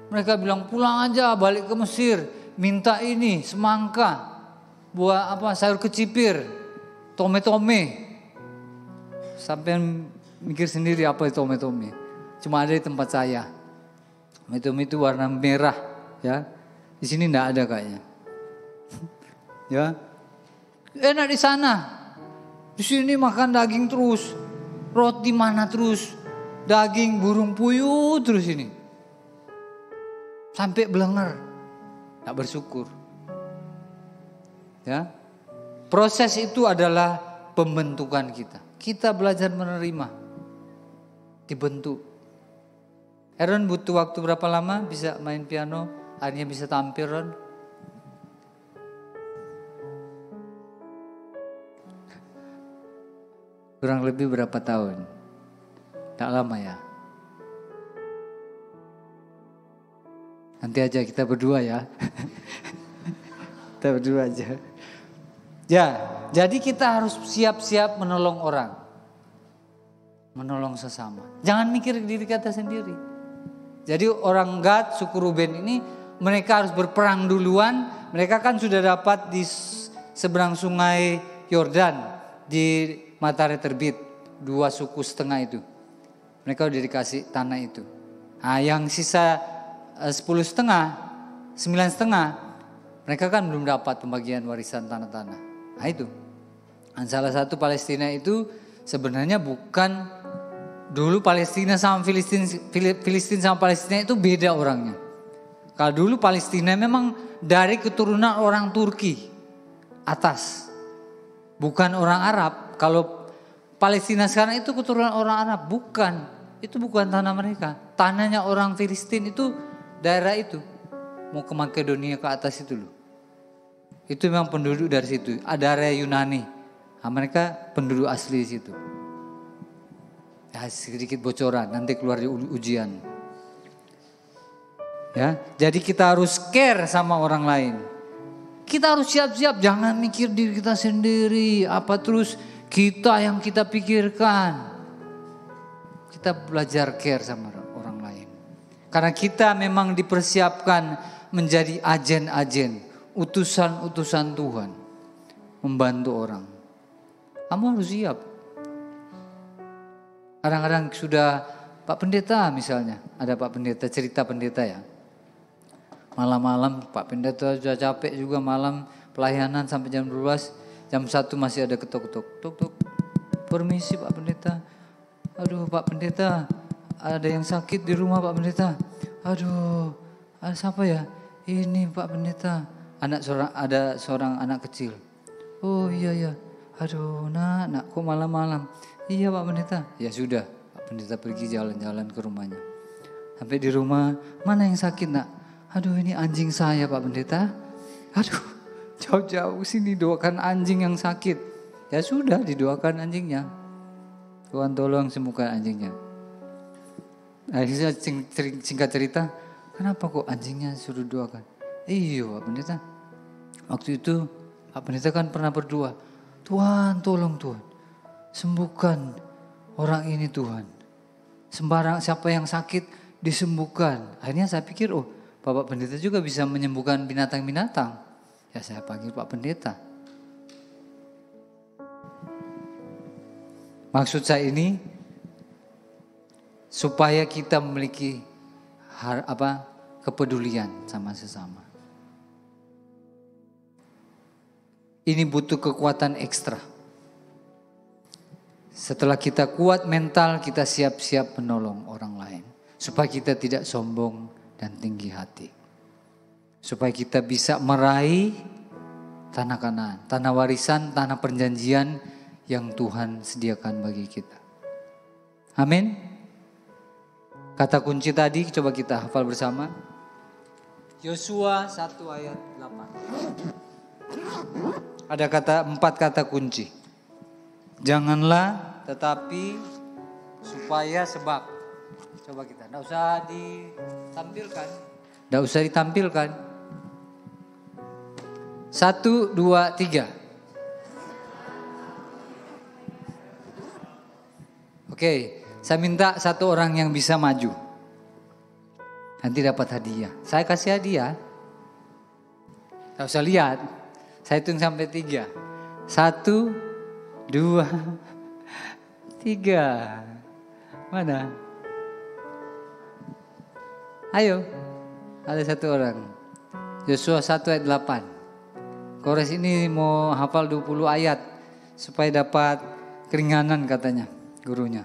Mereka bilang pulang aja, balik ke Mesir. Minta ini, semangka. Buat sayur kecipir. Tome-tome. Sampai mikir sendiri apa itu tome-tome. Cuma ada di tempat saya. Tome-tome itu warna merah, ya. Di sini enggak ada kayaknya. Ya. Enak di sana. Di sini makan daging terus. Roti mana terus. Daging burung puyuh terus ini. Sampai belenger. Enggak bersyukur. Ya. Proses itu adalah pembentukan kita. Kita belajar menerima. Dibentuk. Aaron butuh waktu berapa lama bisa main piano? Akhirnya bisa tampil, Ron? Kurang lebih berapa tahun? Tak lama ya. Nanti aja kita berdua ya. Kita berdua aja. Ya, jadi kita harus siap-siap menolong orang. Menolong sesama. Jangan mikir diri kita sendiri. Jadi orang Gad, suku Ruben ini mereka harus berperang duluan. Mereka kan sudah dapat di seberang sungai Yordan di matahari terbit. 2 suku setengah itu. Mereka udah dikasih tanah itu. Nah, yang sisa 10,5, 9,5 mereka kan belum dapat pembagian warisan tanah-tanah. Nah itu. Dan salah satu Palestina itu sebenarnya bukan dulu Palestina sama Filistin sama Palestina itu beda orangnya. Kalau dulu Palestina memang dari keturunan orang Turki atas. Bukan orang Arab. Kalau Palestina sekarang itu keturunan orang Arab. Bukan. Itu bukan tanah mereka. Tanahnya orang Filistin itu daerah itu. Mau ke Makedonia ke atas itu loh. Itu memang penduduk dari situ. Ada area Yunani. Nah, mereka penduduk asli di situ. Ya, sedikit bocoran. Nanti keluar di ujian. Ya, jadi kita harus care sama orang lain. Kita harus siap-siap. Jangan mikir diri kita sendiri. Apa terus kita yang kita pikirkan. Kita belajar care sama orang lain. Karena kita memang dipersiapkan menjadi agen-agen. Utusan-utusan Tuhan membantu orang. Kamu harus siap. Kadang-kadang sudah Pak Pendeta misalnya, ada Pak Pendeta, cerita pendeta ya. Malam-malam Pak Pendeta sudah capek juga malam pelayanan sampai jam 12, jam 1 masih ada ketok-ketok. Tok-tok. Permisi Pak Pendeta. Aduh Pak Pendeta, ada yang sakit di rumah Pak Pendeta. Aduh, ada siapa ya? Ini Pak Pendeta. Ada seorang anak kecil. Oh iya. Aduh nak kok malam-malam. Iya Pak Pendeta. Ya sudah, Pak Pendeta pergi jalan-jalan ke rumahnya. Sampai di rumah, mana yang sakit nak? Aduh ini anjing saya Pak Pendeta. Aduh jauh-jauh sini doakan anjing yang sakit. Ya sudah didoakan anjingnya. Tuhan tolong sembuhkan anjingnya. Akhirnya singkat cerita, kenapa kok anjingnya suruh doakan? Iya Pak Pendeta. Waktu itu Pak Pendeta kan pernah berdoa. Tuhan tolong Tuhan. Sembuhkan orang ini Tuhan. Sembarang siapa yang sakit disembuhkan. Akhirnya saya pikir Bapak Pendeta juga bisa menyembuhkan binatang-binatang. Ya saya panggil Pak Pendeta. Maksud saya ini supaya kita memiliki kepedulian sama sesama. Ini butuh kekuatan ekstra. Setelah kita kuat mental, kita siap-siap menolong orang lain. Supaya kita tidak sombong dan tinggi hati. Supaya kita bisa meraih tanah Kanaan, tanah warisan, tanah perjanjian yang Tuhan sediakan bagi kita. Amin. Kata kunci tadi coba kita hafal bersama. Yosua 1 ayat 8. Ada 4 kata kunci. Janganlah, tetapi, supaya, sebab. Coba kita, tidak usah ditampilkan. Tidak usah ditampilkan. 1, 2, 3. Oke, saya minta 1 orang yang bisa maju. Nanti dapat hadiah. Saya kasih hadiah. Tidak usah lihat. Saya hitung sampai 3. 1, 2, 3. Mana? Ayo. Ada 1 orang. Yosua 1 ayat 8. Kores ini mau hafal 20 ayat. Supaya dapat keringanan katanya gurunya.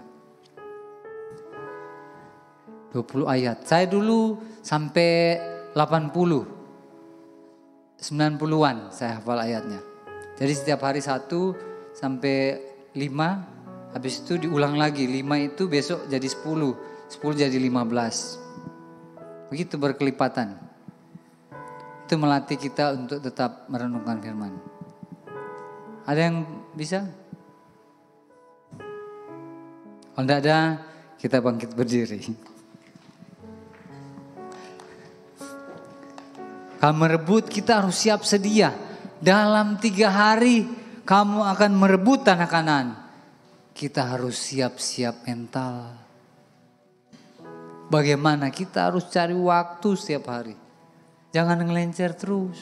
20 ayat. Saya dulu sampai 80. 90-an saya hafal ayatnya. Jadi setiap hari 1 sampai 5, habis itu diulang lagi. 5 itu besok jadi 10, 10 jadi 15. Begitu berkelipatan. Itu melatih kita untuk tetap merenungkan firman. Ada yang bisa? Kalau tidak ada, kita bangkit berdiri. Kalau merebut, kita harus siap sedia. Dalam 3 hari kamu akan merebut tanah Kanaan. Kita harus siap-siap mental. Bagaimana? Kita harus cari waktu setiap hari. Jangan ngelencer terus.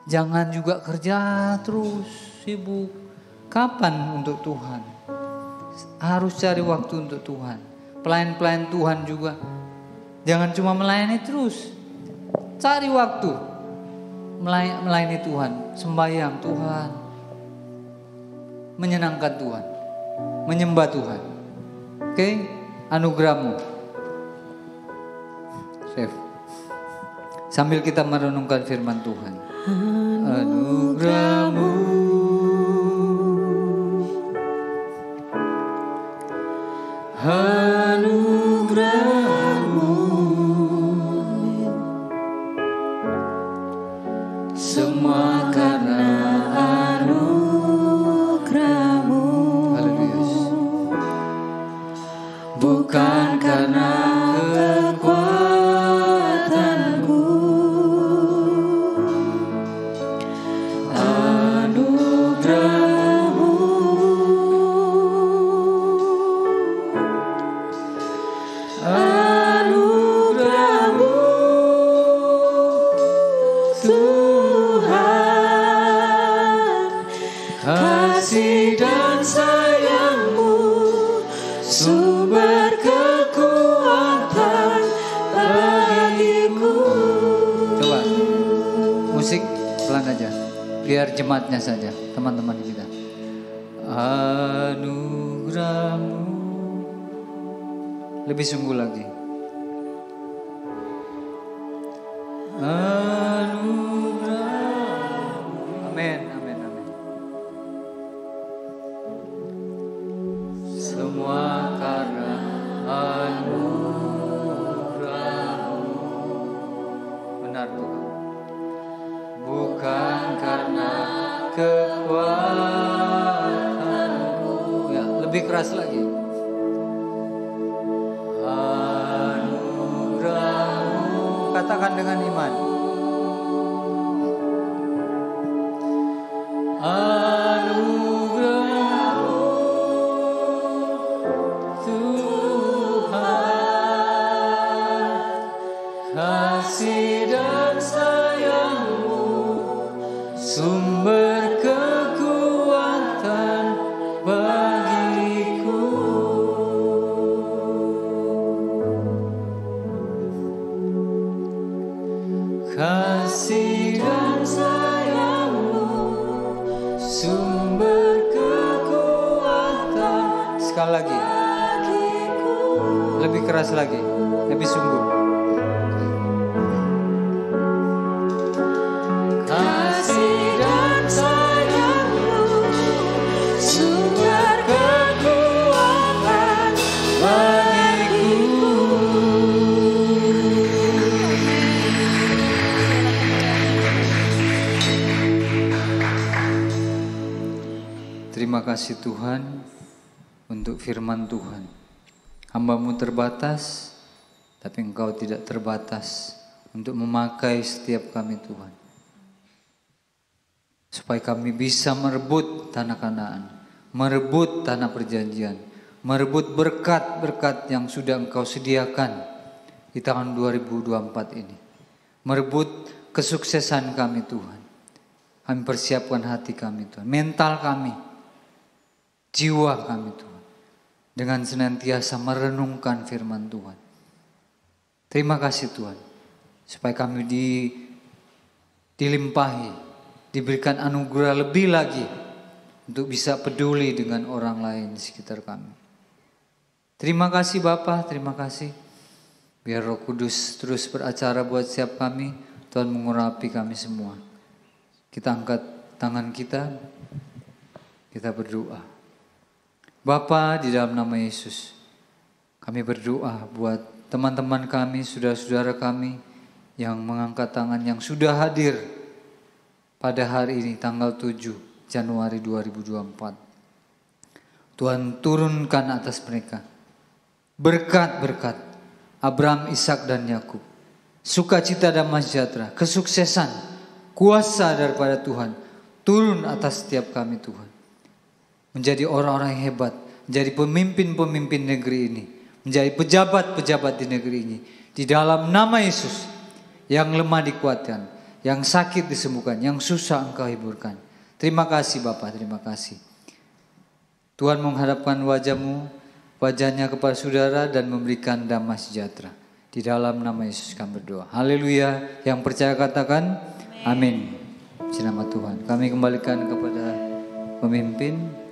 Jangan juga kerja terus, sibuk. Kapan untuk Tuhan? Harus cari waktu untuk Tuhan. Pelayan-pelayan Tuhan juga. Jangan cuma melayani terus. Cari waktu. Melayani Tuhan. Sembahyang Tuhan. Menyenangkan Tuhan. Menyembah Tuhan. Oke? Anugerahmu. Chef. Sambil kita merenungkan firman Tuhan. Anugerahmu. Anugerahmu. Semua karena anugerahmu. Haleluya. Bukan karena kekuatanku. Anugerahmu. Anugerahmu. Tuhan, kasih dan sayangmu, sumber kekuatan bagiku. Coba musik pelan aja, biar jemaatnya saja, teman-teman kita. Anugerahmu. Lebih sungguh lagi. Anugerahmu. Amin, amin, amin. Semua karena anugerahmu. Benar Tuhan. Bukan karena kekuatanku. Ya, lebih keras lagi. Anugerahmu. Katakan dengan iman. Anugerahmu. Tuhan, kasih dan sayangmu, sumber kekuatan bagiku. Kasih dan sayangmu, sumber kekuatan. Sekali lagi. Lebih keras lagi. Lebih sungguh. Kasih dan sayangmu, sumber kekuatan bagiku. Terima kasih Tuhan untuk firman Tuhan. Hamba-Mu terbatas, tapi Engkau tidak terbatas untuk memakai setiap kami Tuhan. Supaya kami bisa merebut tanah Kanaan, merebut tanah perjanjian, merebut berkat-berkat yang sudah Engkau sediakan di tahun 2024 ini. Merebut kesuksesan kami Tuhan. Kami persiapkan hati kami Tuhan, mental kami, jiwa kami Tuhan, dengan senantiasa merenungkan firman Tuhan. Terima kasih Tuhan, supaya kami dilimpahi, diberikan anugerah lebih lagi untuk bisa peduli dengan orang lain di sekitar kami. Terima kasih Bapa, terima kasih. Biar Roh Kudus terus beracara buat setiap kami, Tuhan mengurapi kami semua. Kita angkat tangan kita berdoa. Bapa, di dalam nama Yesus, kami berdoa buat teman-teman kami, saudara-saudara kami yang mengangkat tangan, yang sudah hadir pada hari ini tanggal 7 Januari 2024. Tuhan turunkan atas mereka berkat-berkat Abraham, Ishak dan Yakub. Sukacita, damai sejahtera, kesuksesan, kuasa daripada Tuhan turun atas setiap kami Tuhan. Menjadi orang-orang yang hebat, menjadi pemimpin-pemimpin negeri ini, menjadi pejabat-pejabat di negeri ini. Di dalam nama Yesus, yang lemah dikuatkan, yang sakit disembuhkan, yang susah Engkau hiburkan. Terima kasih Bapa, terima kasih. Tuhan menghadapkan wajahnya kepada saudara dan memberikan damai sejahtera. Di dalam nama Yesus kami berdoa. Haleluya. Yang percaya katakan amin. Nama Tuhan. Kami kembalikan kepada pemimpin.